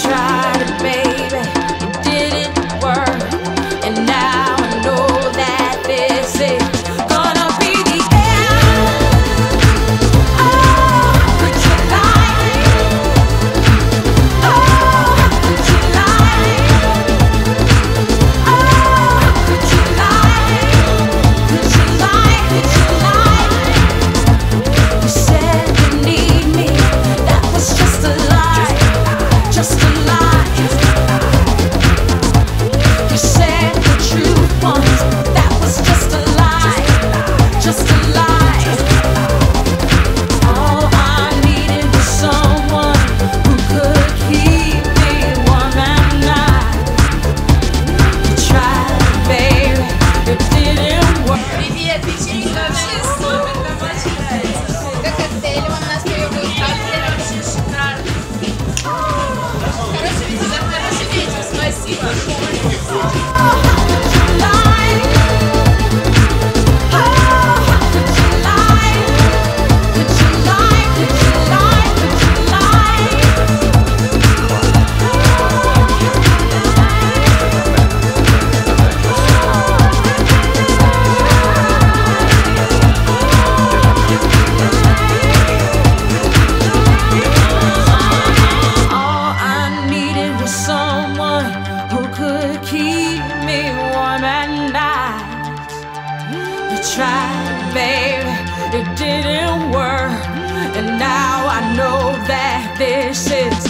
tried it, baby, it didn't work, and now I know that this is gonna be the end. Oh, could you lie? Oh, could you lie? Oh, could you lie? Could you lie? Could you lie? You said you need me, that was just a lie, just a lie. You said the truth once, that was just a lie, just a lie. All I needed was someone who could keep me warm at night. You tried, baby, it didn't work. Привет, вечеринка вообще супер, нам очень нравится. Как коктейли вам нас появились, коктейли вообще шикарные. Хороший вечер, хороший вечер, спасибо. Someone who could keep me warm at night. You tried, baby, it didn't work, and now I know that this is